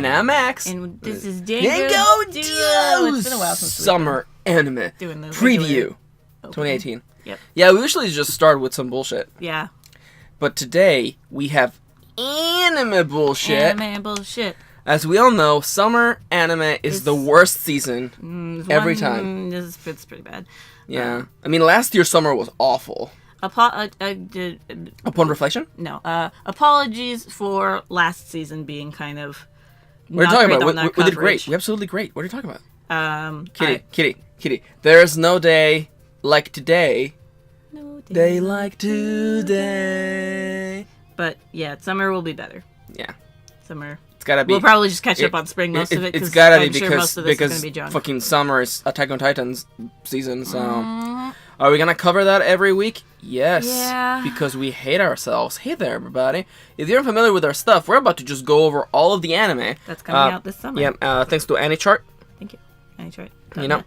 And I'm Max. And this is Dango Duo. It's been a while since Summer anime doing the preview 2018. Yep. Yeah, we usually just start with some bullshit. Yeah. But today we have anime bullshit. Anime bullshit. As we all know, summer anime is the worst season every time. It's pretty bad. Yeah. I mean, last year's summer was awful. Upon reflection? No. Apologies for last season being kind of. What are you talking about? We did great. We absolutely great. What are you talking about? Kitty. There's no day like today. No day like today. But yeah, summer will be better. Yeah. Summer. It's gotta be. We'll probably just catch up on spring most of it. It's gotta be sure most of this is gonna be junk. Fucking summer is Attack on Titan's season. So, are we gonna cover that every week? Yes. Yeah. Because we hate ourselves. Hey there, everybody. If you're unfamiliar with our stuff, we're about to just go over all of the anime that's coming out this summer. Yeah. Thanks to AniChart. Thank you, AniChart. You know,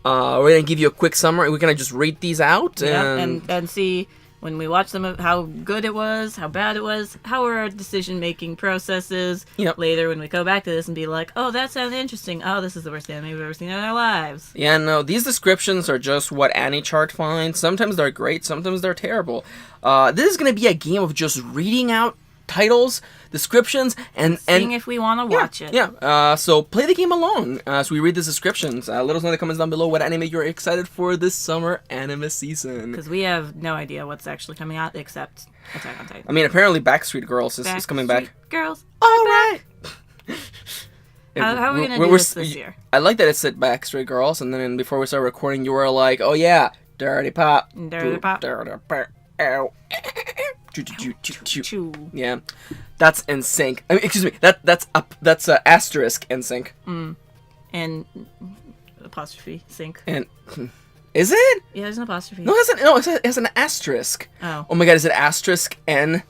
we're gonna give you a quick summary. We're gonna just read these out and see. When we watch them, how good it was, how bad it was, how are our decision-making processes. Yep. Later, when we go back to this and be like, oh, that sounds interesting. Oh, this is the worst anime we've ever seen in our lives. Yeah, no, these descriptions are just what AniChart finds. Sometimes they're great, sometimes they're terrible. This is going to be a game of just reading out titles, descriptions, and seeing if we want to watch it. Yeah, so play the game along as we read these descriptions. Let us know in the comments down below what anime you're excited for this summer anime season. Because we have no idea what's actually coming out except Attack on Titan. I mean, apparently Backstreet Girls is coming back. Backstreet Girls. All right. How are we going to do this year? I like that it said Backstreet Girls, and then before we start recording, you were like, oh yeah, Dirty Pop. Dirty Pop. Dirty Pop. Ow. Yeah, that's NSYNC. I mean, excuse me. That's asterisk NSYNC. And apostrophe sync. And is it? Yeah, there's an apostrophe. No, it has an asterisk. Oh my god, is it asterisk N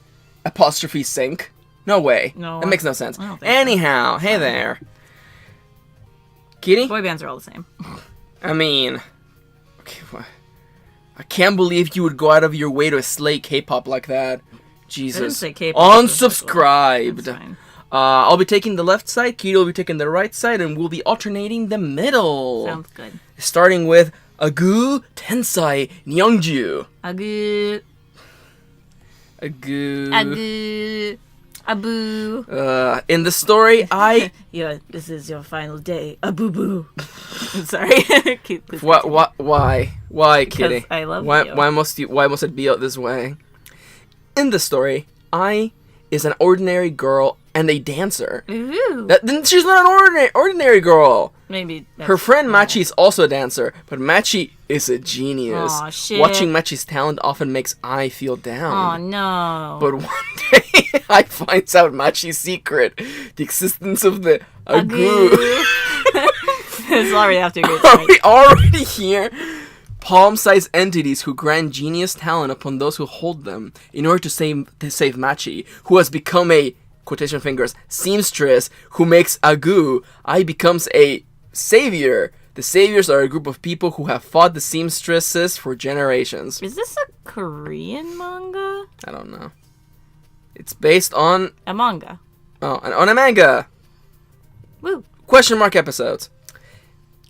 apostrophe sync? No way. No, that makes no sense. So. Anyhow, hey there, Kitty. Boy bands are all the same. I mean, okay, what? I can't believe you would go out of your way to slay K-pop like that. Jesus. I didn't say K-pop. Unsubscribed. I'll be taking the left side, Kitty will be taking the right side, and we'll be alternating the middle. Sounds good. Starting with Agu Tensai Nyongju. Agu. Abu. In the story, Yeah, this is your final day. Abu-boo. I'm sorry. Why, Kitty? I love you. Why must it be out this way? In the story, Ai is an ordinary girl and a dancer. Ooh. Then she's not an ordinary girl. Maybe her friend Machi is also a dancer, but Machi is a genius. Aw, shit. Watching Machi's talent often makes Ai feel down. Oh no. But one day, Ai finds out Machi's secret, the existence of the Agu. It's already after a great Are we already here? Palm-sized entities who grant genius talent upon those who hold them in order to save Machi, who has become a, quotation fingers, seamstress who makes Agu. Ai becomes a savior. The saviors are a group of people who have fought the seamstresses for generations. Is this a Korean manga? I don't know. It's based on a manga. Oh, on a manga. Woo. Question mark episodes.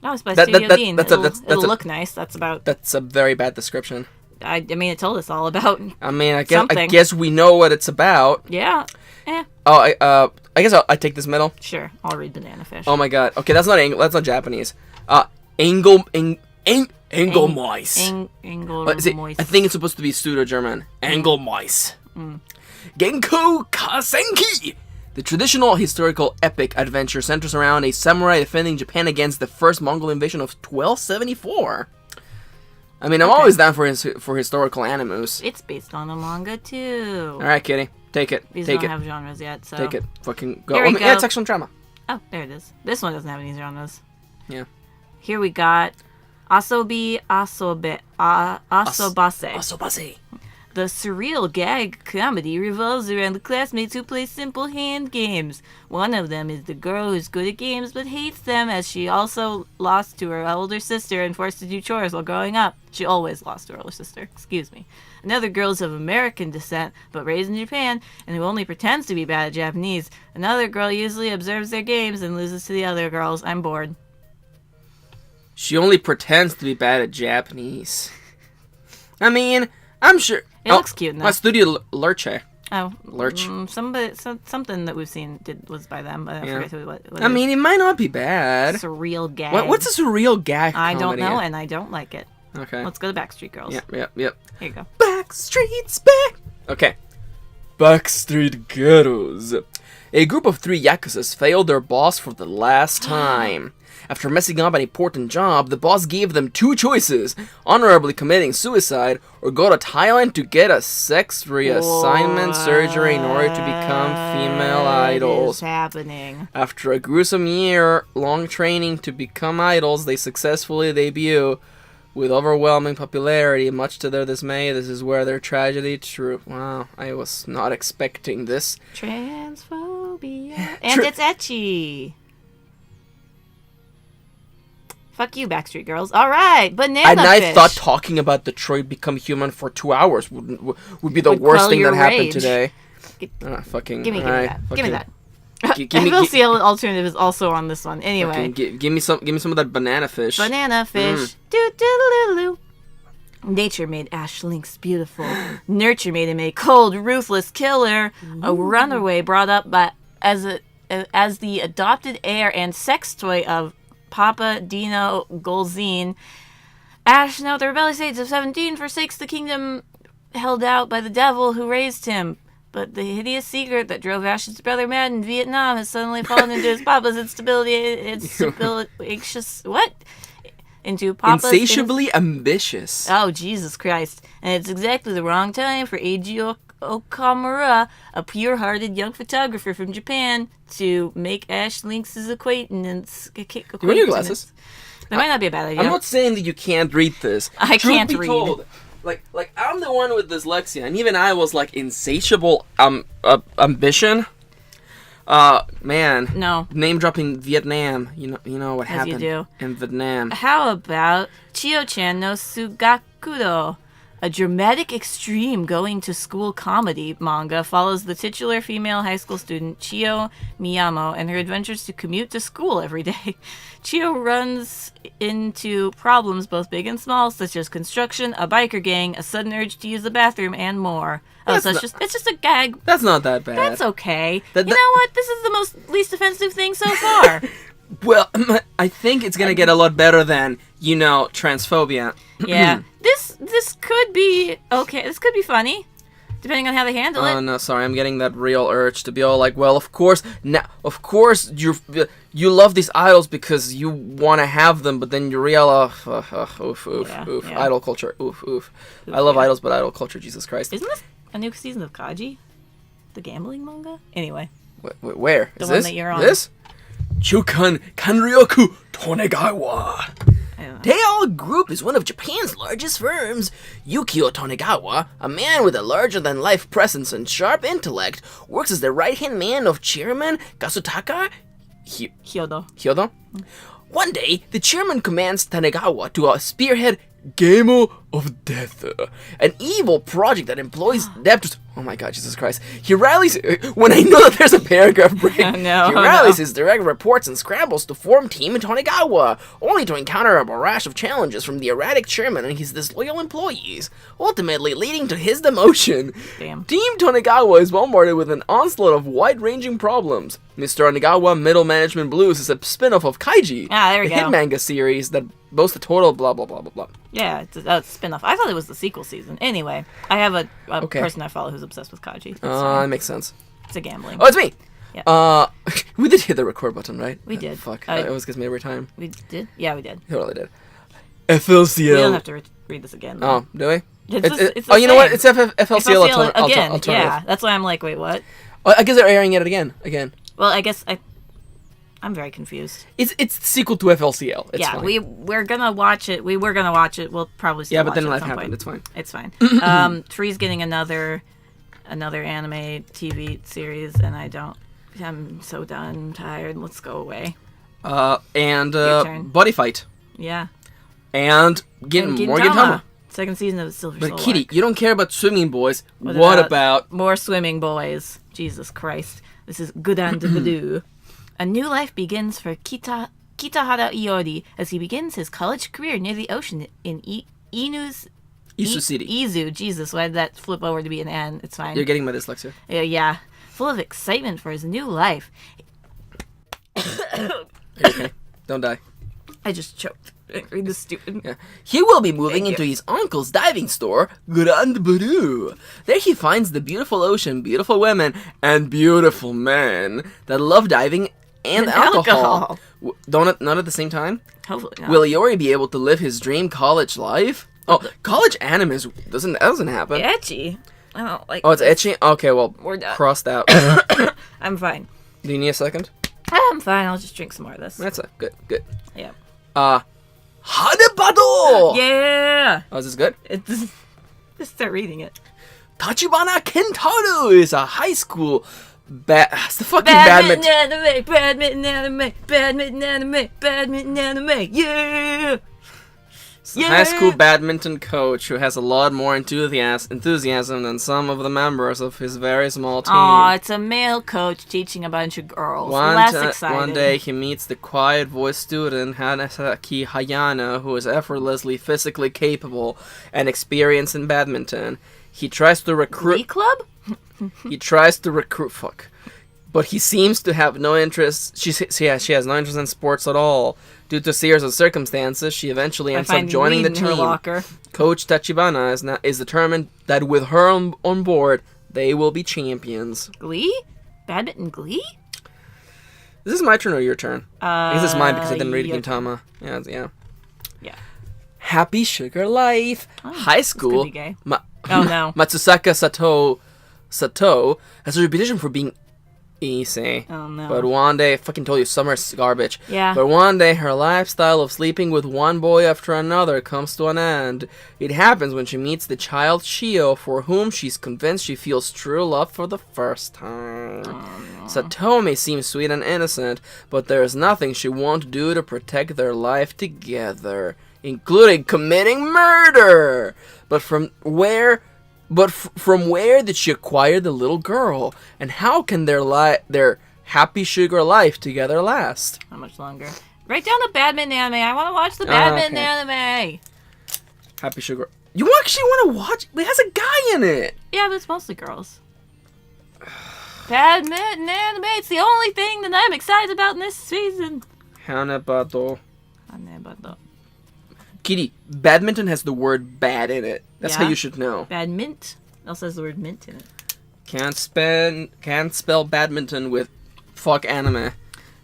No, it's by Studio Dean. It'll look nice. That's a very bad description. I mean, it told us all about. I mean, I guess we know what it's about. Yeah. Oh, I guess I'll take this middle. Sure, I'll read Banana Fish. Oh my god. Okay, that's not Japanese. Engelmois. I think it's supposed to be pseudo-German. Engelmois. Genko Kasenki. The traditional historical epic adventure centers around a samurai defending Japan against the first Mongol invasion of 1274. I mean, I'm always down for historical animus. It's based on a manga too. All right, Kitty, take it. These don't have genres yet, so take it. Fucking go. Here we go. Yeah, it's sexual drama. Oh, there it is. This one doesn't have any genres. Yeah. Here we got Asobi Asobase. The The surreal gag comedy revolves around the classmates who play simple hand games. One of them is the girl who's good at games but hates them, as she also lost to her older sister and forced to do chores while growing up. She always lost to her older sister, excuse me. Another girl is of American descent but raised in Japan and who only pretends to be bad at Japanese. Another girl usually observes their games and loses to the other girls. I'm bored. She only pretends to be bad at Japanese. I mean, I'm sure. It looks cute enough. My studio Leire. Oh, Lurch. Something that we've seen was by them, but I forget what I mean, it might not be bad. Surreal gag. What's a surreal gag? I don't know, and I don't like it. Okay. Let's go to Backstreet Girls. Yep. Here you go. Backstreet's back. Okay. Backstreet Girls. A group of 3 Yakuzas failed their boss for the last time. After messing up an important job, the boss gave them 2 choices: honorably committing suicide or go to Thailand to get a sex reassignment surgery in order to become female idols. What is happening? After a gruesome year-long training to become idols, they successfully debut. With overwhelming popularity, much to their dismay, this is where their tragedy Wow, I was not expecting this. Transphobia. And it's etchy. Fuck you, Backstreet Girls. All right, banana And I fish. thought talking about Detroit Become Human for 2 hours would be the worst thing that happened today. Fucking. Give me that. Give me that. Give alternative is also on this one. Anyway, give me some of that banana fish. Banana fish. Do. Nature made Ash Lynx beautiful. Nurture made him a cold, ruthless killer. A runaway brought up by as the adopted heir and sex toy of Papa Dino Golzine. Ash, now at the rebellious age of 17, forsakes the kingdom held out by the devil who raised him. But the hideous secret that drove Ash's brother mad in Vietnam has suddenly fallen into his papa's Insatiably ambitious. Oh, Jesus Christ. And it's exactly the wrong time for Eiji Okamura, a pure-hearted young photographer from Japan, to make Ash Lynx's acquaintance. Do you want your glasses? That might not be a bad idea. I'm not saying that you can't read this. I can't read. Told, like I'm the one with dyslexia, and even I was like insatiable ambition. Man. No. Name dropping Vietnam. You know what happened in Vietnam. How about Chiyo-chan no Sugakudo? A dramatic extreme going-to-school comedy manga follows the titular female high school student Chiyo Me Elmo and her adventures to commute to school every day. Chiyo runs into problems both big and small, such as construction, a biker gang, a sudden urge to use the bathroom, and more. It's just a gag. That's not that bad. That's okay. You know what? This is the least offensive thing so far. Well, I think it's gonna get a lot better than, transphobia. Yeah. This could be okay. This could be funny, depending on how they handle it. Oh no, sorry, I'm getting that real urge to be all like, well, of course you love these idols because you want to have them, but then you realize, idol culture, oof. I love idols, but idol culture, Jesus Christ. Isn't this a new season of Kaji, the gambling manga? Anyway. Where? The one that you're on. This? Chukan Kanryoku Tonegawa. Teil Group is one of Japan's largest firms. Yukio Tonegawa, a man with a larger-than-life presence and sharp intellect, works as the right-hand man of Chairman Kasutaka Hyodo. One day, the chairman commands Tonegawa to spearhead Game of Death, an evil project that employs debtors. Oh my god, Jesus Christ. He rallies, when I know that there's a paragraph break, he rallies his direct reports and scrambles to form Team Tonegawa, only to encounter a barrage of challenges from the erratic chairman and his disloyal employees, ultimately leading to his demotion. Damn. Team Tonegawa is bombarded with an onslaught of wide-ranging problems. Mr. Tonegawa Middle Management Blues is a spin-off of Kaiji, there we the go. hit manga series that boasts a total blah blah blah blah blah. Yeah, it's a spin-off. I thought it was the sequel season. Anyway, I have a person I follow who's obsessed with Kaji. That makes sense. It's a gambling. Oh, it's me! Yeah. We did hit the record button, right? We did. Fuck, it always gets me every time. We did? Yeah, we did. Totally did. FLCL. We don't have to read this again. Oh, do we? It's you know what? It's FLCL again. alternative. Yeah, that's why I'm like, wait, what? I guess they're airing it again. Well, I guess I'm very confused. It's the sequel to FLCL. It's fine. we're gonna watch it. We were gonna watch it. We'll probably still watch it. Yeah, but then life at some happened. point. It's fine. It's fine. Tree's getting another anime TV series, and I'm so done. I'm tired. Let's go away. And Your turn. Body Fight. Yeah. And more Gintama. Second season of Silver Soul But Kitty, arc. you don't care about swimming boys. What about more swimming boys? Jesus Christ. This is good and blue. A new life begins for Kitahara Iori as he begins his college career near the ocean in Izu City? Izu. Jesus, why did that flip over to be an N? It's fine. You're getting my dyslexia. Yeah. Full of excitement for his new life. Okay. Don't die. I just choked. Read this stupid. Yeah. He will be moving into his uncle's diving store, Grand Blue. There he finds the beautiful ocean, beautiful women, and beautiful men that love diving and alcohol. Not at the same time? Hopefully not. Will Iori be able to live his dream college life? Oh, college animes doesn't happen. Ecchi. I don't like. Oh, it's ecchi? Okay, well, We're done. crossed out. I'm fine. Do you need a second? I'm fine. I'll just drink some more of this. That's it. Good. Yeah. Hanebado! Yeah. Oh, is this good? Just start reading it. Tachibana Kentaro is a high school it's the fucking Badminton anime. Yeah. High school badminton coach who has a lot more enthusiasm than some of the members of his very small team. Aw, it's a male coach teaching a bunch of girls. Less exciting. One day he meets the quiet-voiced student Hanasaki Hayana, who is effortlessly physically capable and experienced in badminton. He tries to recruit... Glee Club? But he seems to have no interest. She has no interest in sports at all. Due to a series of circumstances, she eventually ends up joining the team. Coach Tachibana is determined that with her on board, they will be champions. Glee? Badminton Glee? Is this my turn or your turn? I guess it's mine because I didn't read Gintama. Yeah. Happy Sugar Life. High school. This could be gay. Oh no. Matsusaka Sato has a reputation for being easy. Oh no. But one day, I fucking told you, summer's garbage. Yeah. But one day, her lifestyle of sleeping with one boy after another comes to an end. It happens when she meets the child Chiyo, for whom she's convinced she feels true love for the first time. Oh, no. Sato may seem sweet and innocent, but there is nothing she won't do to protect their life together, including committing murder. But from where did she acquire the little girl? And how can their happy sugar life together last? How much longer? Write down the badminton anime. I want to watch the badminton anime. Happy sugar. You actually want to watch? It has a guy in it. Yeah, but it's mostly girls. Badminton anime. It's the only thing that I'm excited about in this season. Hanebado. Kitty, badminton has the word bad in it. That's how you should know. Badmint. It also has the word mint in it. Can't spell badminton with fuck anime.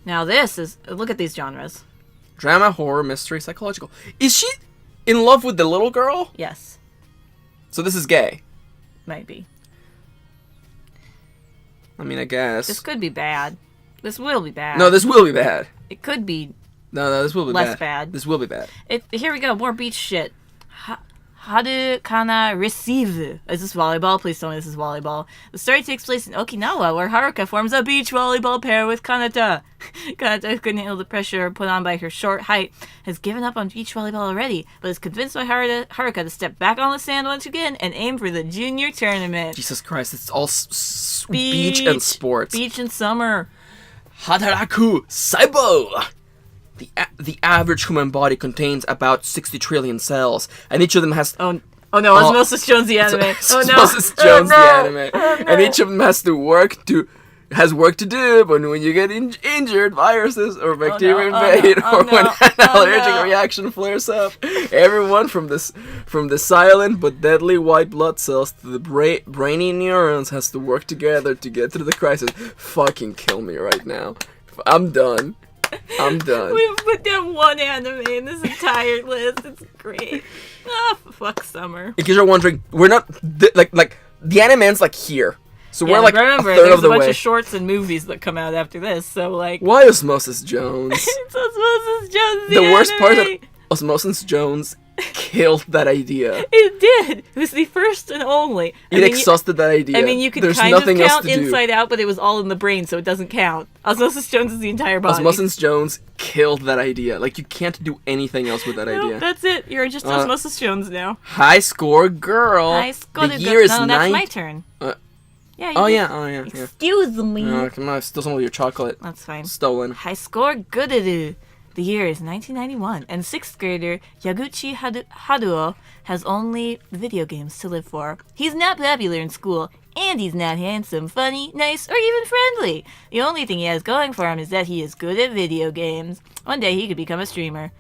Now this is... Look at these genres. Drama, horror, mystery, psychological. Is she in love with the little girl? Yes. So this is gay? Might be. I mean, I guess. This could be bad. This will be bad. No, this will be bad. It could be... No, this will be less bad. This will be bad. Here we go. More beach shit. Haru Kana Receive. Is this volleyball? Please tell me this is volleyball. The story takes place in Okinawa, where Haruka forms a beach volleyball pair with Kanata. Kanata, who couldn't handle the pressure put on by her short height, has given up on beach volleyball already, but is convinced by Haruka to step back on the sand once again and aim for the junior tournament. Jesus Christ, it's all beach and sports. Beach and summer. Hataraku Saibo! The average human body contains about 60 trillion cells, and each of them has... Oh no, Osmosis Jones the anime. Osmosis Jones the anime. And each of them has work to do, but when you get injured, viruses or bacteria invade, or when an allergic reaction flares up, everyone from the silent but deadly white blood cells to the brainy neurons has to work together to get through the crisis. Fucking kill me right now. I'm done. We've put down one anime in this entire list. It's great. Fuck summer. In case you're wondering, we're not like the anime ends like here. So we're like remember, a third there's of the a bunch way. of shorts and movies that come out after this, so like... Why Osmosis Jones? It's Osmosis Jones, The worst part is anime. that Osmosis Jones killed that idea. It did. It was the first and only. It exhausted that idea. I mean, you could There's kind of nothing else count to do. Inside Out, but it was all in the brain, so it doesn't count. Osmosis Jones is the entire body. Osmosis Jones killed that idea. Like, you can't do anything else with that Nope, idea. that's it. You're just Osmosis Jones now. High score girl. I scored The a year good... is No, that's my 9. turn. Uh, yeah. Oh did. yeah. Excuse me. Come on, still some of your chocolate That's fine. stolen. High score good. The year is 1991, and 6th grader Yaguchi Haruo has only video games to live for. He's not popular in school, and he's not handsome, funny, nice, or even friendly. The only thing he has going for him is that he is good at video games. One day he could become a streamer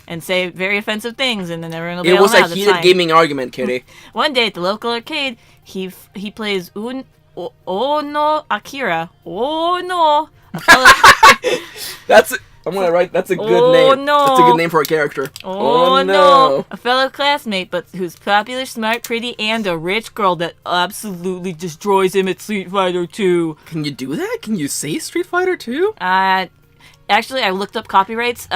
and say very offensive things, and then everyone will bail It was him a out. That's heated fine. gaming argument, Kitty. One day at the local arcade, he plays Ono Akira. Oh no! A fellow- I'm gonna write. That's a good Oh, name. no. That's a good name for a character. Oh no! A fellow classmate, but who's popular, smart, pretty, and a rich girl that absolutely destroys him at Street Fighter 2. Can you do that? Can you say Street Fighter 2? Actually, I looked up copyrights.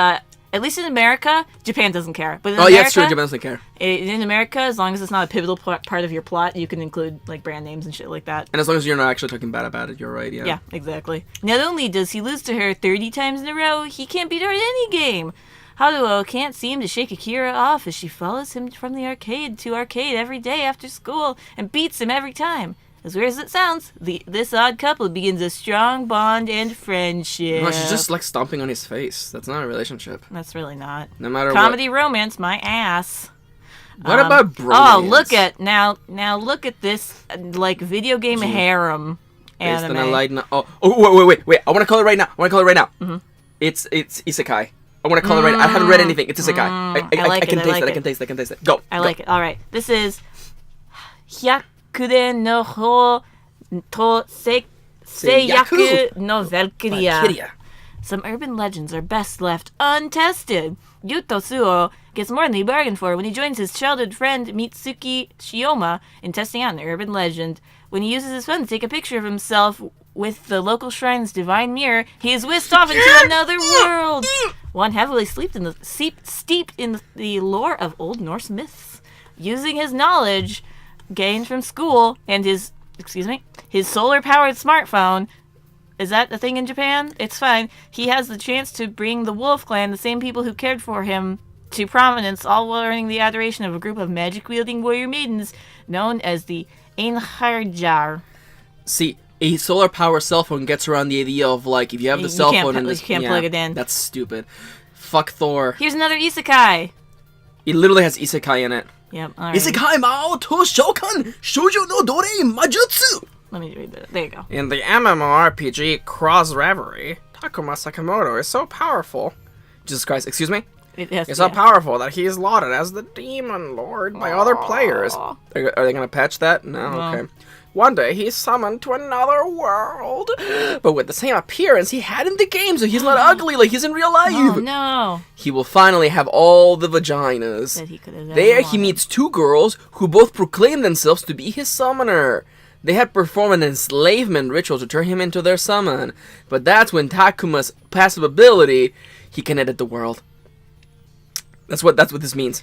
At least in America, Japan doesn't care. But in Oh America, yeah, it's true. Japan doesn't care. In America, as long as it's not a pivotal part of your plot, you can include like brand names and shit like that. And as long as you're not actually talking bad about it, you're right. Yeah. Yeah, exactly. Not only does he lose to her 30 times in a row, he can't beat her in any game. Haruo can't seem to shake Akira off as she follows him from the arcade to arcade every day after school and beats him every time. As weird as it sounds, this odd couple begins a strong bond and friendship. No, she's just like stomping on his face. That's not a relationship. That's really not. No matter Comedy romance, my ass. What about bromance? Oh, look at now look at this like video game harem Based anime. on a light wait. I want to call it right now. Mm-hmm. It's isekai. I want to call it right now. I haven't read anything. It's isekai. I can taste it. I can taste it. Go. I like it. All right. This is Hyakuren no ho to seiyaku no Valkyria. Some urban legends are best left untested. Yuto Suo gets more than he bargained for when he joins his childhood friend Mitsuki Shioma in testing out an urban legend. When he uses his phone to take a picture of himself with the local shrine's divine mirror, he is whisked off into another world. One heavily steeped in the lore of Old Norse myths. Using his knowledge gained from school and his solar-powered smartphone. Is that a thing in Japan? It's fine. He has the chance to bring the Wolf Clan, the same people who cared for him, to prominence, all while earning the adoration of a group of magic-wielding warrior maidens known as the Einherjar. See, a solar power cell phone gets around the idea of like if you have the cell phone and you can't plug it in. That's stupid. Fuck Thor. Here's another isekai. It literally has isekai in it. Yep. All right. Isekai mao to shokan shoujo no dore majutsu. Let me read that. There you go. In the MMORPG Cross Reverie, Takuma Sakamoto is so powerful. Jesus Christ, excuse me? He's so powerful that he is lauded as the Demon Lord by other players. Are they gonna patch that? No, okay. One day he's summoned to another world, but with the same appearance he had in the game, so he's not ugly like he's in real life. Oh no! He will finally have all the vaginas. That he could have There he meets two girls who both proclaim themselves to be his summoner. They had performed an enslavement ritual to turn him into their summon, but that's when Takuma's passive ability, he can edit the world. That's what this means.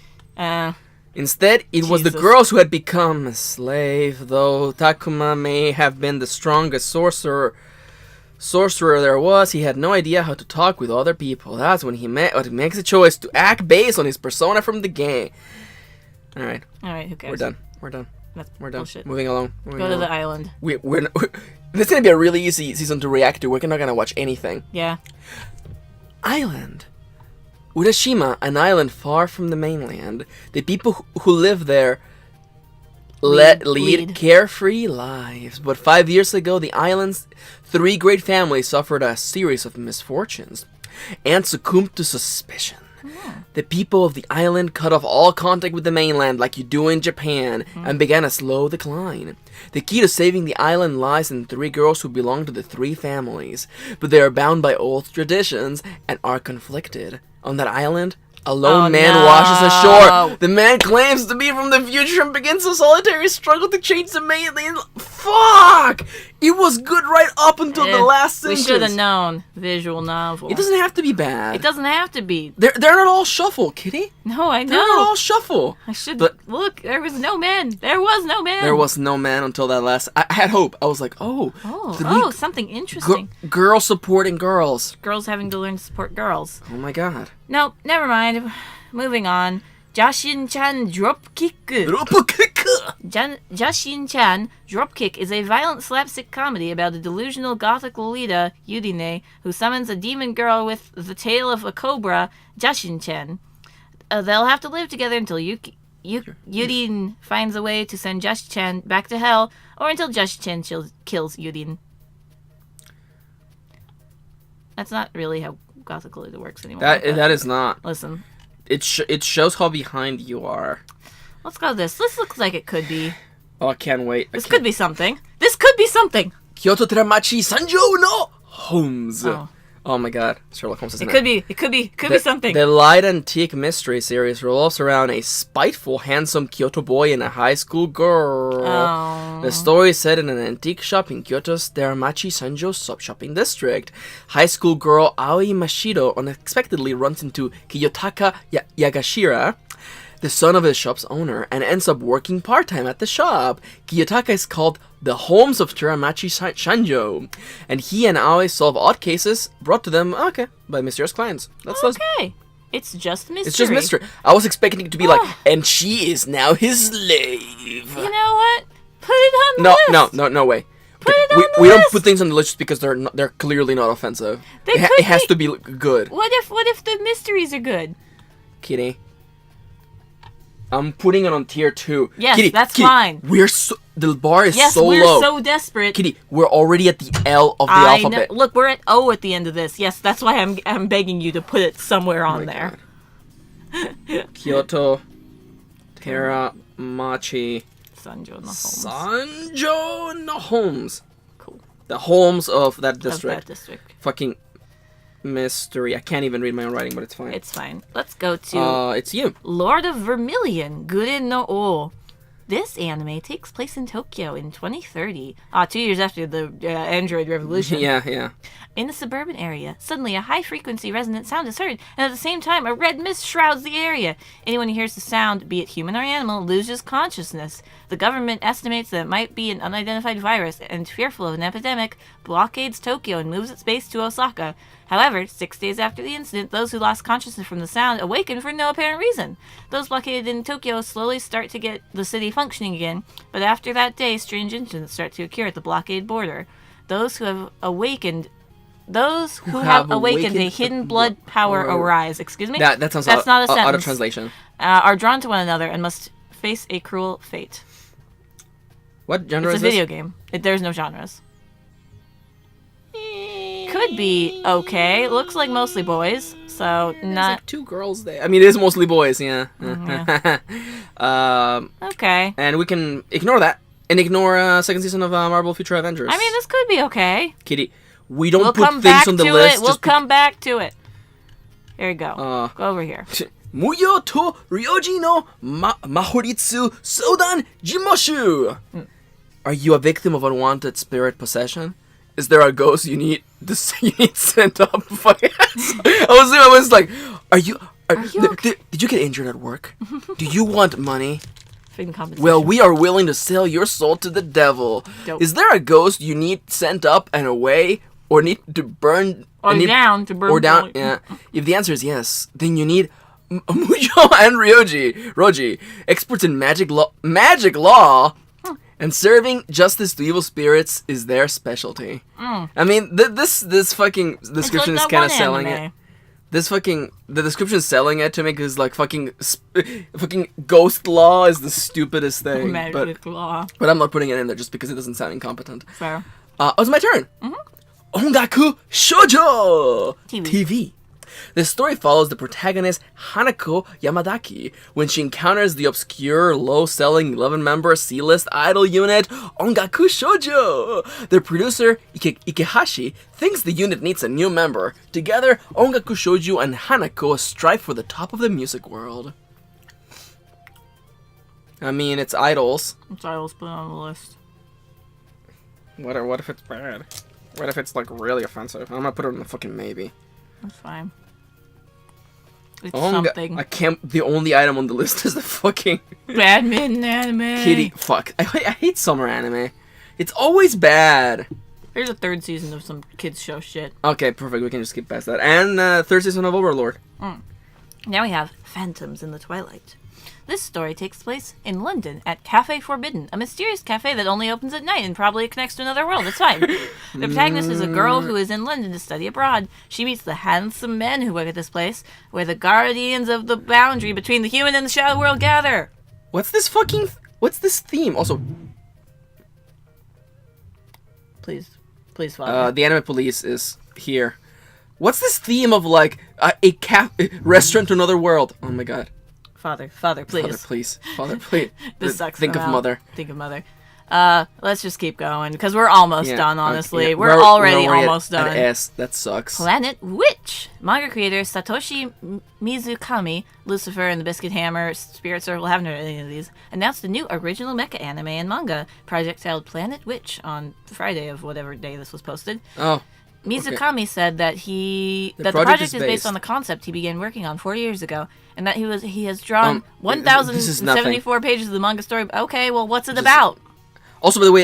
Instead, it was the girls who had become a slave, though Takuma may have been the strongest sorcerer there was. He had no idea how to talk with other people. That's when he makes a choice to act based on his persona from the game. All right, who cares? We're done. That's We're done. bullshit. Moving along. Go to the island. We're not, this is gonna be a really easy season to react to. We're not gonna watch anything. Yeah. Island. Urashima, an island far from the mainland. The people who live there lead carefree lives. But 5 years ago, the island's 3 great families suffered a series of misfortunes and succumbed to suspicion. The people of the island cut off all contact with the mainland like you do in Japan and began a slow decline. The key to saving the island lies in 3 girls who belong to the 3 families, but they are bound by old traditions and are conflicted. On that island, a lone man washes ashore. The man claims to be from the future and begins a solitary struggle to change the mainland. Fuck! It was good right up until the last We sentence. should have known. Visual novel. It doesn't have to be bad. It doesn't have to be. They're not all shuffle, Kitty. No, I know. They're not all shuffle. I should But look. There was no man. There was no man. there was no man until that last. I had hope. I was like, Something interesting. Girls supporting girls. Girls having to learn to support girls. Oh my god. Nope, never mind. Moving on. Jashin-chan Dropkick. Jashin-chan Dropkick is a violent slapstick comedy about a delusional gothic Lolita, Yudine, who summons a demon girl with the tail of a cobra, Jashin-chan. They'll have to live together until Yudin finds a way to send Jashin-chan back to hell, or until Jashin-chan kills Yudin. That's not really how gothic Lolita works anymore. That is not. Listen. It shows how behind you are. Let's go this. This looks like it could be. Oh, I can't wait. This could be something. This could be something. Kyoto Teramachi Son Joe no Holmes. Oh my god. Sherlock Holmes is in it. It could be something. The light antique mystery series revolves around a spiteful, handsome Kyoto boy and a high school girl. Oh. The story is set in an antique shop in Kyoto's Teramachi Son Joe shopping district. High school girl Aoi Mashido unexpectedly runs into Kiyotaka Yagashira, the son of the shop's owner, and ends up working part-time at the shop. Kiyotaka is called the Holmes of Teramachi Son Joe, and he and Aoi solve odd cases brought to them, by mysterious clients. That's okay. It's just mystery. It's just mystery. I was expecting it to be like, and she is now his slave. You know what? Put it on the list. No way. Put it on the we list. don't put things on the list just because they're clearly not offensive. It has to be good. What if the mysteries are good? Kitty, I'm putting it on tier 2. Yes, Kitty, that's fine. The bar is yes, so we're low. so desperate. Kitty, we're already at the L of the alphabet. Know. Look, we're at O at the end of this. Yes, that's why I'm begging you to put it somewhere on there. Kyoto Teramachi Son Joe no Holmes. Son Joe no Holmes. Cool. The Holmes of that district. Of that district. Fucking mystery. I can't even read my own writing, but it's fine. It's fine. Let's go to... it's you. Lord of Vermillion, Guren no O. This anime takes place in Tokyo in 2030. 2 years after the Android Revolution. Yeah. In a suburban area, suddenly a high-frequency resonant sound is heard, and at the same time, a red mist shrouds the area. Anyone who hears the sound, be it human or animal, loses consciousness. The government estimates that it might be an unidentified virus, and fearful of an epidemic, blockades Tokyo and moves its base to Osaka. However, 6 days after the incident, those who lost consciousness from the sound awaken for no apparent reason. Those blockaded in Tokyo slowly start to get the city functioning again, but after that day, strange incidents start to occur at the blockade border. Those who have awakened a hidden blood power arise. Excuse me? That sounds That's not a sentence. Out of translation. Are drawn to one another and must face a cruel fate. What genre it's is a this? video game. There's no genres. Could be okay. Looks like mostly boys, so There's not... like 2 girls there. I mean, it is mostly boys, yeah. Okay. And we can ignore that. And ignore second season of Marvel Future Avengers. I mean, this could be okay. Kitty, we don't We'll put come things back on the to list. it. We'll come back to it. Here you go. Go over here. Muyo to Ryoji no Mahoritsu Sodan Jimoshu. Are you a victim of unwanted spirit possession? Is there a ghost you need sent up? I was like, are you okay? Did you get injured at work? Do you want money? Well, we are willing to sell your soul to the devil. Dope. Is there a ghost you need sent up and away, or need to burn? Down to burn. Or down, yeah. If the answer is yes, then you need Mujo and Roji, experts in magic law, and serving justice to evil spirits is their specialty. I mean, this fucking description is kind of selling it. The description is selling it to me because like fucking ghost law is the stupidest thing. Magic law. But I'm not putting it in there just because it doesn't sound incompetent. Fair. It's my turn. Ongaku Shoujo TV. The story follows the protagonist Hanako Yamadaki when she encounters the obscure, low-selling 11-member C-list idol unit Ongaku Shoujo. The producer Ikehashi thinks the unit needs a new member. Together, Ongaku Shoujo and Hanako strive for the top of the music world. I mean, it's idols. It's idols put on the list. What if it's bad? What if it's like really offensive? I'm gonna put it in the fucking maybe. That's fine. It's Oh, something. I can't. The only item on the list is the fucking Badminton anime. kitty. Fuck. I hate summer anime. It's always bad. There's a third season of some kids show shit. Okay, perfect. We can just skip past that. And third season of Overlord. Now we have Phantoms in the Twilight. This story takes place in London at Cafe Forbidden, a mysterious cafe that only opens at night and probably connects to another world. It's fine. The protagonist is a girl who is in London to study abroad. She meets the handsome men who work at this place, where the guardians of the boundary between the human and the shadow world gather. What's this fucking... What's this theme? Also, Please, Father. the anime police is here. What's this theme of, like, a restaurant to another world? Oh my god. Father, please. Father, please. Father, please. This sucks. Think of Mother. Think of Mother. Let's just keep going, because we're almost done, honestly. Yeah. We're already almost at done. S. That sucks. Planet Witch! Manga creator Satoshi Mizukami, Lucifer and the Biscuit Hammer, Spirit Circle, haven't heard any of these, announced a new original mecha anime and manga project titled Planet Witch on Friday of whatever day this was posted. Oh. Mizukami said that the project project is is based on the concept he began working on 4 years ago, and that he has drawn this is nothing. 1,074 pages of the manga story. Okay, well, what's it about? Also, by the way,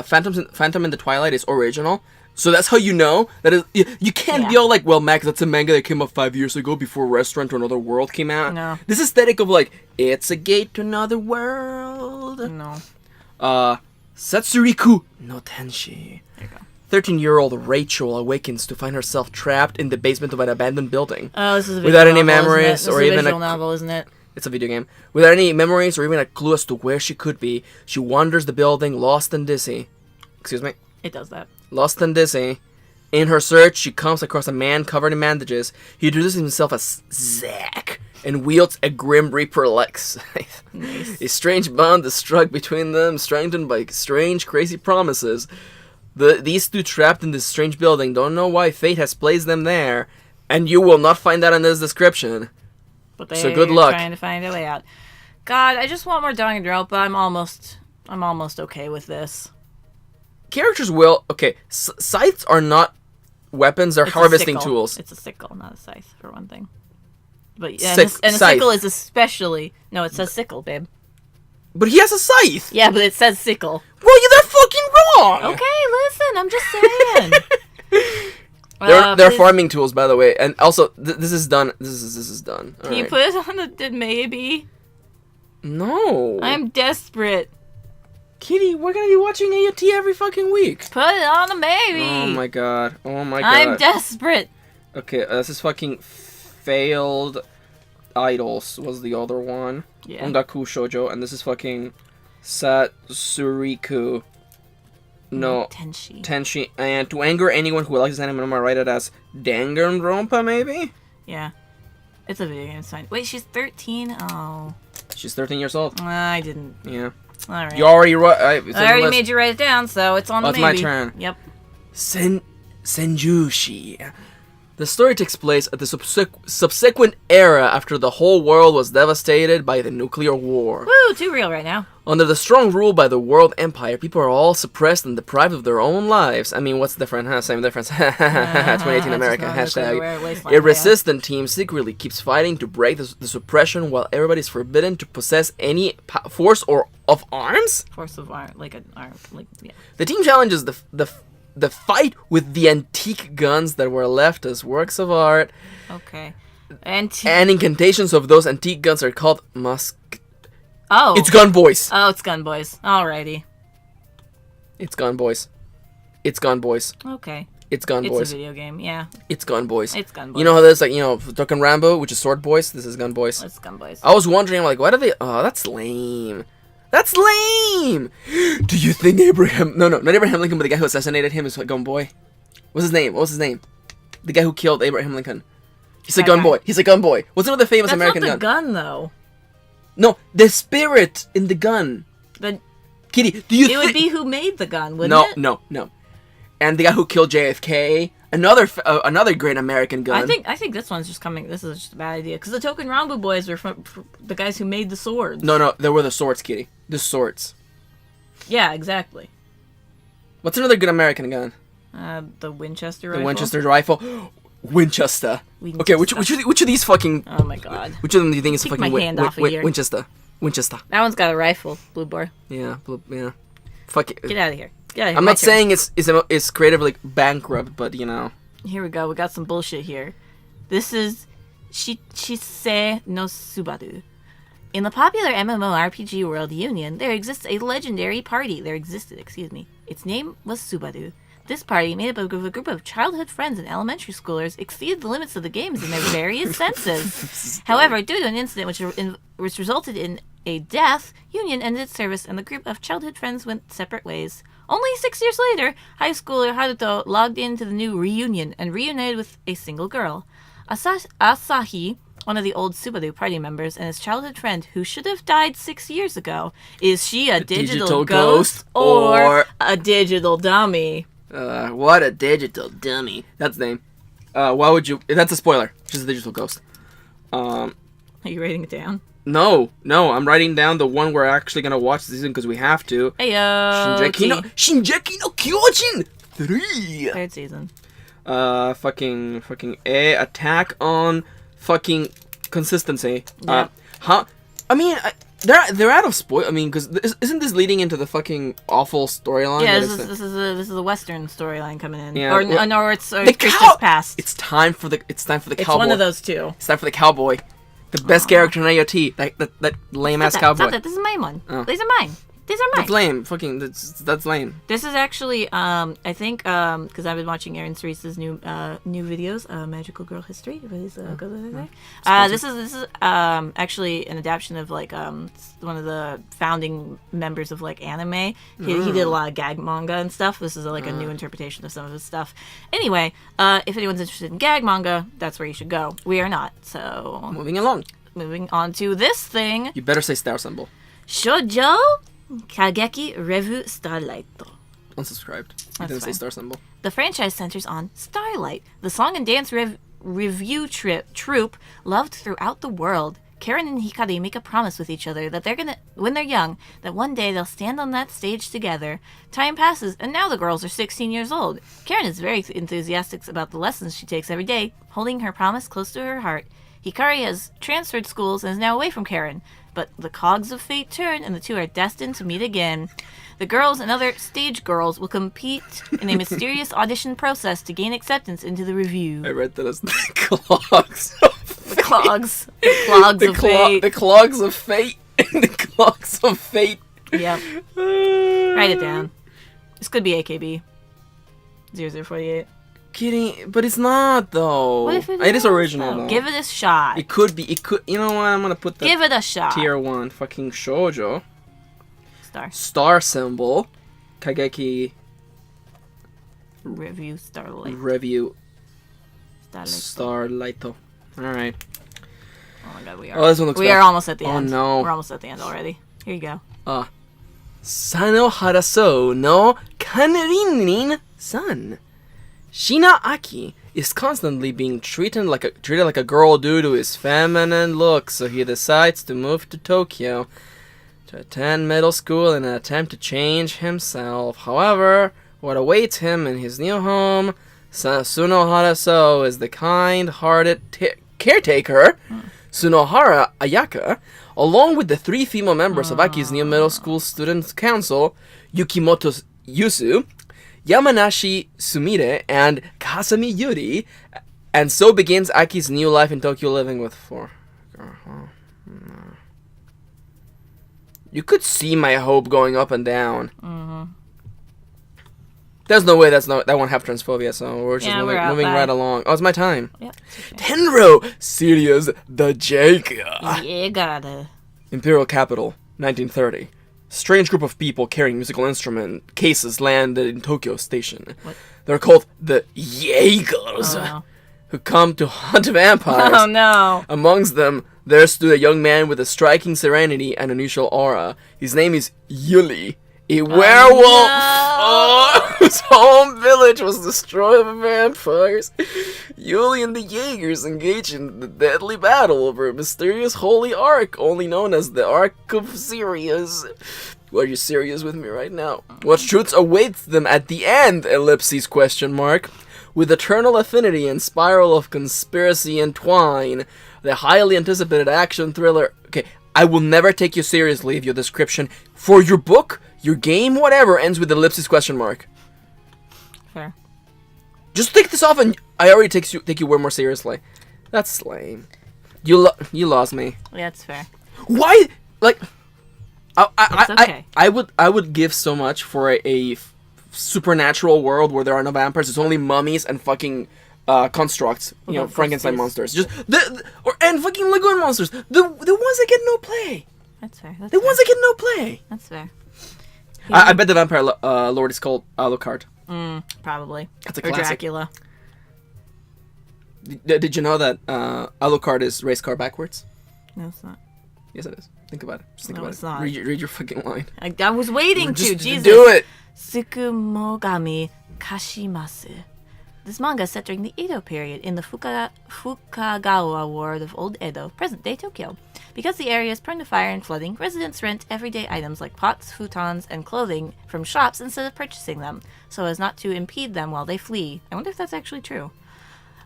Phantom in the Twilight is original, so that's how you know that is. You can't be all like, well, Max, that's a manga that came out 5 years ago before Restaurant to Another World came out. No. This aesthetic of like, it's a gate to another world. No. Satsuriku no Tenshi. There you go. 13-year-old Rachel awakens to find herself trapped in the basement of an abandoned building. Oh, this is a visual Without any novel, memories or even a visual novel, isn't it? It's a video game. Without any memories or even a clue as to where she could be, she wanders the building, lost and dizzy. Excuse me? It does that. Lost and dizzy. In her search, she comes across a man covered in bandages. He introduces himself as Zack and wields a Grim Reaper-like scythe. Nice. A strange bond is struck between them, strengthened by strange, crazy promises. These two trapped in this strange building don't know why fate has placed them there, and you will not find that in this description. But So good luck. Trying to find a way out. God, I just want more Danganronpa. I'm almost okay with this. Characters will... Okay, scythes are not weapons, they're It's a harvesting sickle. tools. It's a sickle, not a scythe, for one thing. But yeah, Sick- and a scythe. sickle is especially... No, it says sickle, babe. But he has a scythe! Yeah, but it says sickle. Well, they're fucking wrong! Okay, listen, I'm just saying. They're please- farming tools, by the way, and also this is done. This is done. Can you put it on the maybe? No, I'm desperate. Kitty. We're gonna be watching AOT every fucking week. Put it on a maybe. Oh my god. Oh my god. I'm desperate. Okay, this is fucking failed. Idols was the other one. Yeah. Ongaku shoujo, and this is fucking Satsuriku. No. Tenshi. And to anger anyone who likes this anime, I'm gonna write it as Danganronpa, maybe? Yeah. It's a video game, it's fine. Wait, she's 13? Oh. She's 13 years old. I didn't. Yeah. Alright. You already wrote... I already made you write it down, so it's on the it's maybe. my turn. Yep. Senjushi. The story takes place at the subsequent era after the whole world was devastated by the nuclear war. Woo, too real right now. Under the strong rule by the world empire, people are all suppressed and deprived of their own lives. I mean, what's the difference? Huh? Same difference. 2018 America. Hashtag. A resistant team secretly keeps fighting to break the suppression while everybody's forbidden to possess any force or of arms? Force of arm, like an arm, like, yeah. The team challenges the fight with the antique guns that were left as works of art. Okay. And incantations of those antique guns are called Oh. It's Gun Boys. Oh, it's Gun Boys. Alrighty. It's Gun Boys. It's Gun Boys. Okay. It's Gun Boys. It's a video game, yeah. It's Gun Boys. It's Gun Boys. You know how there's like, Dokkan Rambo, which is Sword Boys? This is Gun Boys. It's Gun Boys. I was wondering, like, why do they... Oh, that's lame. That's lame! Do you think Abraham... No, not Abraham Lincoln, but the guy who assassinated him is Gun Boy. What's his name? What was his name? The guy who killed Abraham Lincoln. He's a Gun Boy. He's a Gun Boy. What's another famous American gun? That's not the gun, though. No, the spirit in the gun. Kitty, do you think... It would be who made the gun, wouldn't it? No. And the guy who killed JFK. Another great American gun. I think this one's just coming... This is just a bad idea. Because the Token Rambo boys were from the guys who made the swords. No, there were the swords, Kitty. The swords. Yeah, exactly. What's another good American gun? The Winchester The rifle. Winchester rifle. Winchester. Okay, which of these fucking... Oh my god. Which of them do you think is Take fucking my hand off of here. Winchester? Winchester. That one's got a rifle, Blue Boar. Yeah, Fuck it. Get out of here. Get out of here. I'm My not turn. saying it's creatively bankrupt, but you know. Here we go. We got some bullshit here. This is Shichisei no Subaru. In the popular MMORPG world Union, there existed a legendary party. Its name was Subaru. This party, made up of a group of childhood friends and elementary schoolers, exceeded the limits of the games in their various senses. However, due to an incident which resulted in a death, Union ended its service and the group of childhood friends went separate ways. Only 6 years later, high schooler Haruto logged into the new reunion and reunited with a single girl. Asahi, one of the old Subaru party members and his childhood friend who should have died 6 years ago. Is she a digital ghost or a digital dummy? What a digital dummy. That's the name. Why would you... That's a spoiler. She's a digital ghost. Are you writing it down? No, I'm writing down the one we're actually gonna watch this season because we have to. Heyo. Shinjuku no Kyojin 3. Third season. Fucking attack on fucking consistency. Yeah. I mean, they're out of spoil. I mean, because isn't this leading into the fucking awful storyline? Yeah, this is a Western storyline coming in. Yeah, or it's Christmas past. It's time for the cowboy. It's one of those two. It's time for the cowboy. The best character in AOT. That lame ass cowboy. Stop that. This is my one. Oh. These are mine. That's lame. Fucking that's lame. This is actually I think because I've been watching Aaron Cerese's new videos, Magical Girl History. This is actually an adaptation of like one of the founding members of like anime. He did a lot of gag manga and stuff. This is like a new interpretation of some of his stuff. Anyway, if anyone's interested in gag manga, that's where you should go. We are not. So moving on to this thing. You better say star symbol. Shoujo Kageki Revu Starlight. Unsubscribed. You didn't say star symbol. The franchise centers on Starlight, the song and dance review troupe loved throughout the world. Karen and Hikari make a promise with each other that when they're young, that one day they'll stand on that stage together. Time passes, and now the girls are 16 years old. Karen is very enthusiastic about the lessons she takes every day, holding her promise close to her heart. Hikari has transferred schools and is now away from Karen, but the cogs of fate turn and the two are destined to meet again. The girls and other stage girls will compete in a mysterious audition process to gain acceptance into the review. I read that as the clogs of fate. The clogs of fate. The clogs of fate. The clogs of fate. Yep. Write it down. This could be AKB 0048. Kidding, but it's not though. What if it is original though. Give it a shot. It could be. You know what? I'm gonna put the Give it a shot. tier 1 fucking shoujo. Star symbol. Kageki. Review Starlight. Starlight. All right. Oh my god, we this one looks we bad. are almost at the end. Oh no. We're almost at the end already. Here you go. Sanohara no Kanerin-san. Shina Aki is constantly being treated like a girl due to his feminine look, so he decides to move to Tokyo to attend middle school in an attempt to change himself. However, what awaits him in his new home, Sunohara is the kind-hearted caretaker, Sunohara Ayaka, along with the 3 female members of Aki's new middle school student council, Yukimoto Yusu, Yamanashi Sumire, and Kasami Yuri, and so begins Aki's new life in Tokyo, living with 4. You could see my hope going up and down. Mm-hmm. There's no way that won't have transphobia, so we're just moving right along. Oh, it's my time. Yep. Tenro Sirius the Jacob. Yeah, gotta. Imperial Capital, 1930. Strange group of people carrying musical instrument cases landed in Tokyo Station. What? They're called the Jaegers, who come to hunt vampires. Oh no! Amongst them, there stood a young man with a striking serenity and unusual aura. His name is Yuli, a werewolf whose home village was destroyed by vampires. Yuli and the Jaegers engage in the deadly battle over a mysterious holy ark, only known as the Ark of Sirius. Are you serious with me right now? What truths awaits them at the end? Ellipses question mark. With eternal affinity and spiral of conspiracy entwine, the highly anticipated action thriller. Okay, I will never take you seriously if your description for your book, your game, whatever, ends with ellipses question mark. Fair. Just take this off, and I already take you way more seriously. That's lame. You lost me. Yeah, that's fair. Why? Like, It's okay. I would give so much for a supernatural world where there are no vampires. It's only mummies and fucking constructs. You know, Frankenstein monsters. Just and fucking lagoon monsters. The ones that get no play. That's fair. The ones that get no play. That's fair. I bet the vampire lord is called Alucard. Probably. That's a or classic. Dracula. Did you know that Alucard is race car backwards? No, it's not. Yes, it is. Think about it. Just think No, about it's it. not. Read your fucking line. I was waiting Just to. Jesus. do it. Tsukumogami Kashima. This manga is set during the Edo period in the Fukagawa ward of Old Edo, present-day Tokyo. Because the area is prone to fire and flooding, residents rent everyday items like pots, futons, and clothing from shops instead of purchasing them, so as not to impede them while they flee. I wonder if that's actually true.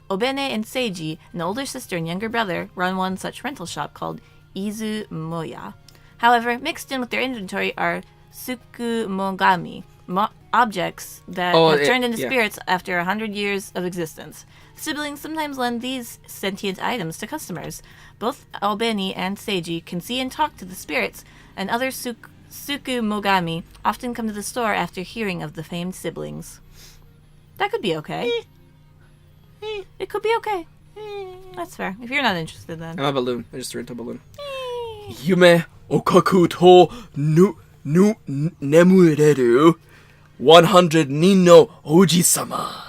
Obene and Seiji, an older sister and younger brother, run one such rental shop called Izumoya. However, mixed in with their inventory are Tsukumogami, objects that have turned into spirits after 100 years of existence. Siblings sometimes lend these sentient items to customers. Both Obeni and Seiji can see and talk to the spirits, and other Tsukumogami often come to the store after hearing of the famed siblings. That could be okay. It could be okay. That's fair. If you're not interested, then. I'm a balloon. I just threw into a balloon. Yume okaku to nemureru 100 nin no oji-sama.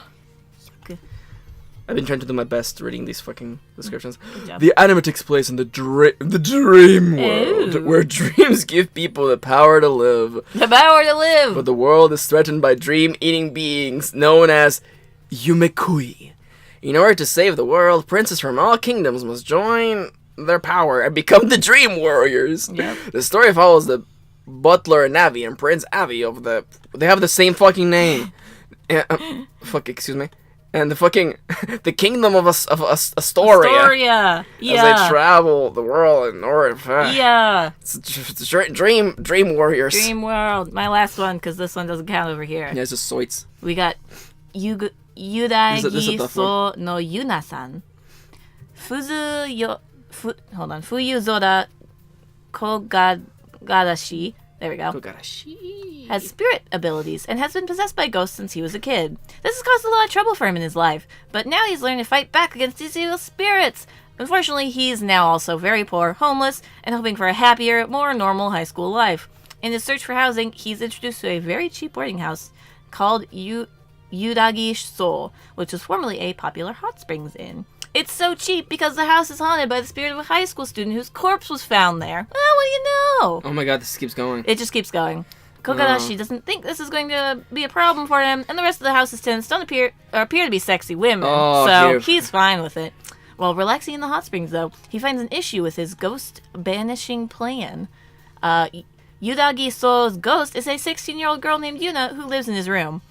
I've been trying to do my best reading these fucking descriptions. The anime takes place in the dream world, where dreams give people the power to live. The power to live! But the world is threatened by dream-eating beings known as Yumekui. In order to save the world, princes from all kingdoms must join their power and become the Dream Warriors. Yep. The story follows the butler Navi and Prince Avi of the... They have the same fucking name. Excuse me. And the fucking... the kingdom of Astoria. Yeah. As they travel the world in order... Yeah. It's Dream Warriors. Dream World. My last one, because this one doesn't count over here. Yeah, it's just Soits. We got Yudagi So no Yuna-san. Fuyuzora Kogarashi. There we go. Kogarashi. Has spirit abilities and has been possessed by ghosts since he was a kid. This has caused a lot of trouble for him in his life, but now he's learned to fight back against these evil spirits. Unfortunately, he's now also very poor, homeless, and hoping for a happier, more normal high school life. In his search for housing, he's introduced to a very cheap boarding house called Yudagi So, which was formerly a popular hot springs inn. It's so cheap because the house is haunted by the spirit of a high school student whose corpse was found there. Well, what do you know? Oh my god, this keeps going. It just keeps going. Kogarashi doesn't think this is going to be a problem for him, and the rest of the house's tenants don't appear to be sexy women, so he's fine with it. While relaxing in the hot springs, though, he finds an issue with his ghost banishing plan. Yudagi So's ghost is a 16-year-old girl named Yuna who lives in his room.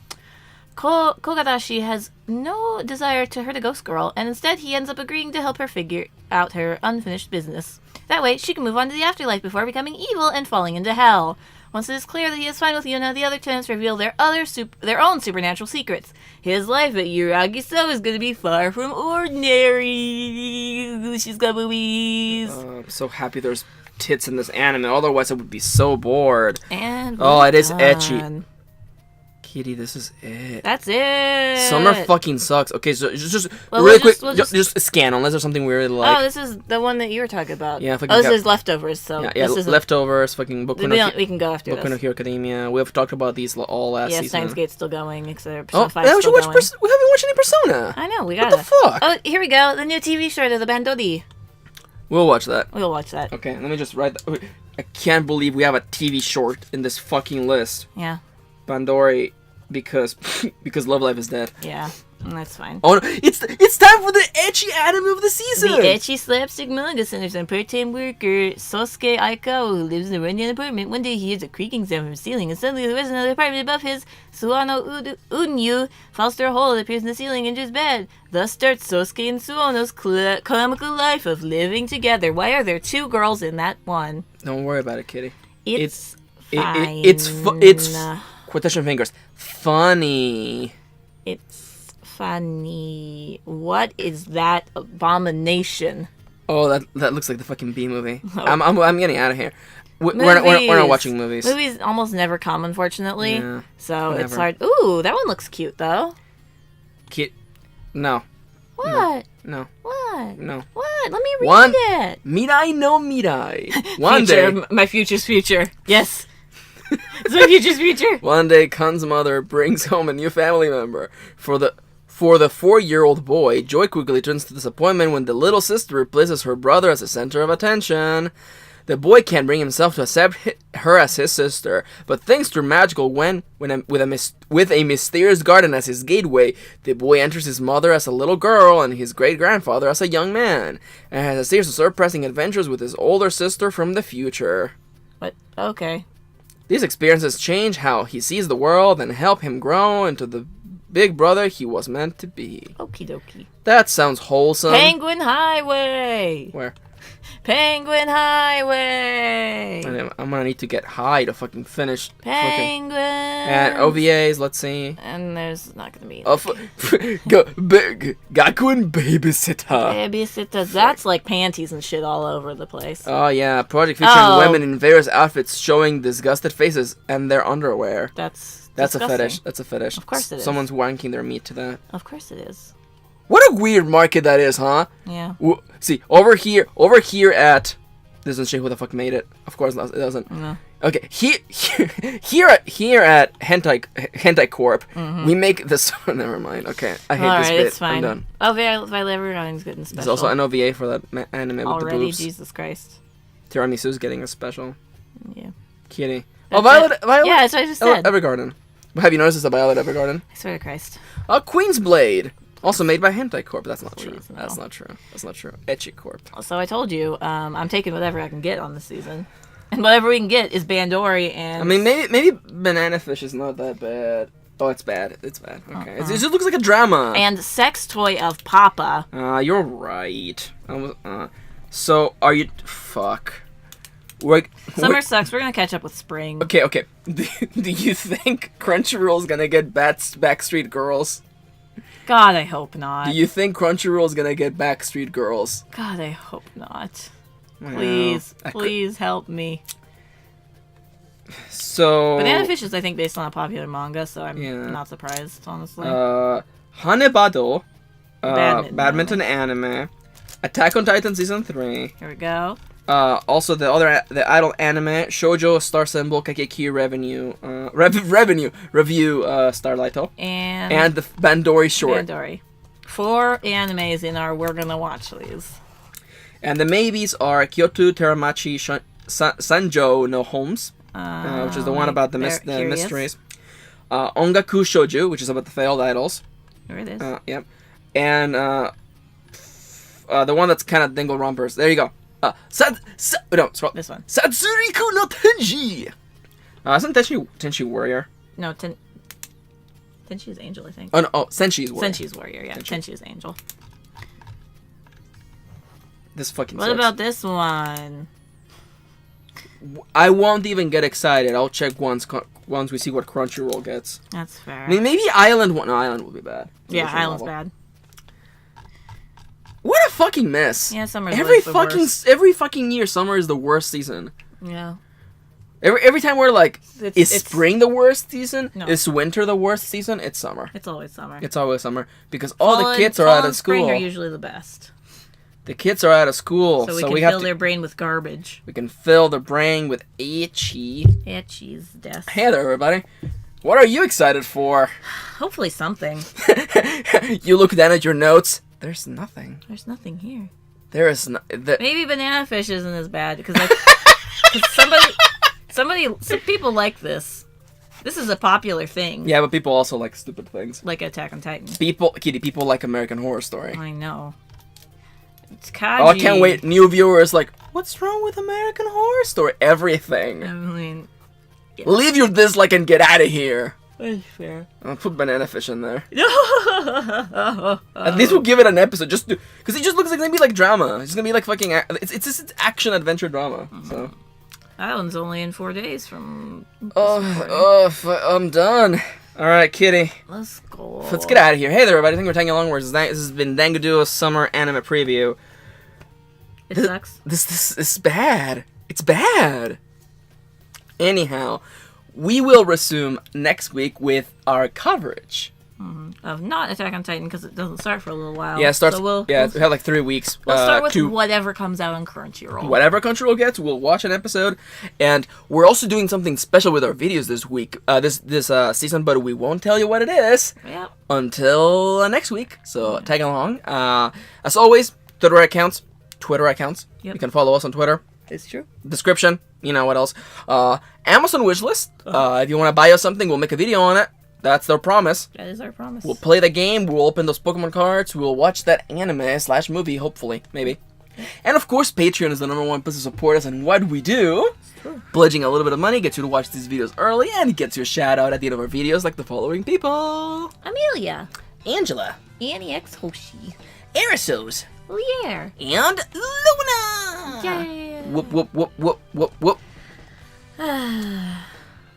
Kogarashi has no desire to hurt a ghost girl, and instead he ends up agreeing to help her figure out her unfinished business. That way, she can move on to the afterlife before becoming evil and falling into hell. Once it is clear that he is fine with Yuna, the other tenants reveal their own supernatural secrets. His life at Yuragiso is going to be far from ordinary. She's got boobies. I'm so happy there's tits in this anime, otherwise I would be so bored. And it is ecchi. Kitty, this is it. That's it. Summer fucking sucks. Okay, so just really quick, just scan unless there's something we really like. Oh, this is the one that you were talking about. Yeah, this is Leftovers. So yeah, this Leftovers. Fucking Boku no we can go after Boku no Hero Academia. We have talked about these all last season. Yeah, Steins Gate's still going. Except we haven't watched any Persona. I know, we got What the fuck? Oh, here we go. The new TV show to the Bandori. We'll watch that. We'll watch that. Okay, let me just write that. I can't believe we have a TV short in this fucking list. Yeah. Bandori. Because Love Live is dead. Yeah. That's fine. Oh no, it's time for the ecchi anime of the season. The ecchi slapstick manga centers on part-time worker Sosuke Aikawa, who lives in a rundown apartment. One day he hears a creaking sound from the ceiling, and suddenly there is another apartment above his. Suwano Unyu falls through a hole that appears in the ceiling and enters bed. Thus starts Sosuke and Suwano's comical life of living together. Why are there 2 girls in that one? Don't worry about it, kitty. It's fine. It's quotation fingers. Funny. It's funny. What is that abomination? Oh, that looks like the fucking B movie. Oh. I'm getting out of here. We're not watching movies. Movies almost never come, unfortunately. Yeah, so whatever. it's hard. Ooh, that one looks cute though. Kid, no. What? No. What? No. What? Let me read it. Mirai no Mirai. One day. My future's future. Yes. It's my future's future. One day, Kun's mother brings home a new family member. For the 4-year-old boy, joy quickly turns to disappointment when the little sister replaces her brother as the center of attention. The boy can't bring himself to accept her as his sister, but things turn magical when with a mysterious garden as his gateway, the boy enters his mother as a little girl and his great-grandfather as a young man, and has a series of surprising adventures with his older sister from the future. What? Okay. These experiences change how he sees the world and help him grow into the big brother he was meant to be. Okie dokie. That sounds wholesome. Penguin Highway! Where? Penguin Highway! I'm gonna need to get high to fucking finish. Penguin! And OVAs, let's see. And there's not gonna be... Gaku and Babysitter. Babysitters. That's like panties and shit all over the place. Oh yeah, project featuring women in various outfits showing disgusted faces and their underwear. That's a disgusting. fetish. That's a fetish. Of course it is. Someone's wanking their meat to that. Of course it is. What a weird market that is, huh? Yeah. See, over here at... This doesn't show who the fuck made it. Of course not, it doesn't. No. Okay, here at Hentai Corp, we make this... Never mind, okay. I hate this bit. It's fine. I'm done. Oh, Violet Everything's getting special. There's also an OVA for that anime with already, the boobs. Jesus Christ. Tiramisu's getting a special. Yeah. Kitty. That's Violet... Yeah, that's what I just said. Evergarden. Have you noticed it's a Violet Evergarden? I swear to Christ. Queen's Blade. Also made by Hentai Corp. That's not true. Please, no. That's not true. That's not true. Ecchi Corp. So I told you, I'm taking whatever I can get on this season. And whatever we can get is Bandori and... I mean, maybe Banana Fish is not that bad. Oh, it's bad. It's bad. Okay. It just looks like a drama. And Sex Toy of Papa. You're right. So, are you... Fuck. Summer sucks. We're gonna catch up with spring. Okay. Do you think Crunchyroll's gonna get Backstreet Girls? God, I hope not. Do you think Crunchyroll's gonna get Backstreet Girls? God, I hope not. Well, Please help me. So... Banana Fish is, I think, based on a popular manga, so I'm Yeah. not surprised, honestly. Hanebado, Badminton anime, Attack on Titan Season 3, Here we go. also the idol anime, Shoujo Star Symbol Kakeki Review Starlight, and the Bandori short. Bandori. 4 animes in our We're Gonna Watch these. And the maybes are Kyoto Teramachi Son Joe no Homes, which is the one about the mysteries. Ongaku Shouju, which is about the failed idols. There it is. Yep. And the one that's kind of dingle rompers. There you go. Scroll. This one. Satsuriku no Tenji. Isn't Tenshi Warrior? No, Tenchi is Angel, I think. Oh no, Senshi's Warrior. Senshi's Warrior, yeah. Tenchi is Angel. This fucking What sucks. about this one? I won't even get excited. I'll check once we see what Crunchyroll gets. That's fair. I mean, maybe Island. No, Island will be bad. Yeah, Island's bad. What a fucking mess. Yeah, summer's every the fucking worst. every fucking year. Summer is the worst season. Yeah. Every time we're like, is it's spring the worst season? No. Is winter the worst season? It's summer. It's always summer. It's always summer because all Fall the kids are fall out and of spring school. are usually the best. The kids are out of school, So we so can we have fill to. their brain with garbage. We can fill their brain with itchy. Itchy's death. Hey there, everybody. What are you excited for? Hopefully something. You look down at your notes. There's nothing. There's nothing here. There is no. Maybe Banana Fish isn't as bad because some people like this. This is a popular thing. Yeah, but people also like stupid things. Like Attack on Titan. People like American Horror Story. I know. It's Kaji. Oh, I can't wait. New viewers like, what's wrong with American Horror Story? Everything. I mean... Yeah. Leave your dislike and get out of here. That's fair. I'll put Banana Fish in there. At least we'll give it an episode, just because it just looks like it's gonna be like drama. It's gonna be like fucking. It's just action adventure drama. So that one's only in 4 days from. I'm done. All right, Kitty. Let's go. Let's get out of here. Hey there, everybody. I think we're taking a long words. This has been Dango Duo Summer Anime Preview. It sucks. This is bad. It's bad. Anyhow. We will resume next week with our coverage of not Attack on Titan because it doesn't start for a little while. Yeah, it starts. So we have like 3 weeks. We'll start with whatever comes out on Crunchyroll. Whatever Crunchyroll gets, we'll watch an episode, and we're also doing something special with our videos this week, this season. But we won't tell you what it is until next week. So tag along. As always, Twitter accounts. Yep. You can follow us on Twitter. It's true. Description. You know what else? Amazon wishlist. If you want to buy us something, we'll make a video on it. That's their promise. That is our promise. We'll play the game. We'll open those Pokemon cards. We'll watch that anime/movie, hopefully, maybe. And of course, Patreon is the #1 place to support us. And what we do, pledging a little bit of money gets you to watch these videos early, and gets you a shout out at the end of our videos, like the following people: Amelia, Angela, Annie X Hoshi, Arisos, Leire, and Luna. Yay! Whoop whoop whoop whoop whoop whoop.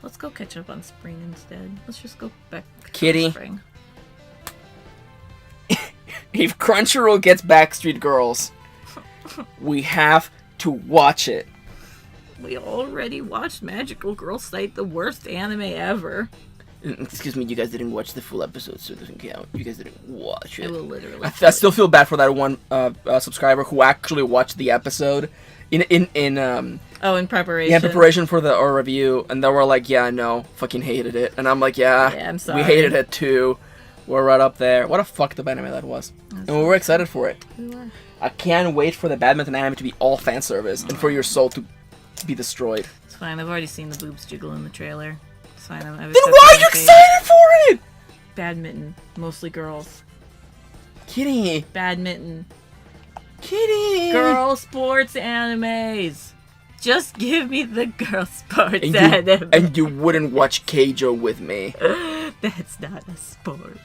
Let's go catch up on spring instead. Let's just go back Kitty. to spring. If Crunchyroll gets Backstreet Girls, we have to watch it. We already watched Magical Girl Sight, the worst anime ever. Excuse me, you guys didn't watch the full episode, so it doesn't count. You guys didn't watch it. I will literally. I still feel bad for that one subscriber who actually watched the episode in preparation. Yeah, in preparation for our review, and they were like, "Yeah, no, fucking hated it," and I'm like, "Yeah, I'm sorry. We hated it too. We're right up there." What a fucked up anime that was, and we were excited for it. We were. I can't wait for the badminton anime to be all fan service and for your soul to be destroyed. It's fine. I've already seen the boobs jiggle in the trailer. It's fine. Then why are you excited for it? Badminton, mostly girls. Kitty. Badminton. Kitty. Girl sports animes. Just give me the girl sports anime. And you wouldn't watch Keijo with me. That's not a sport.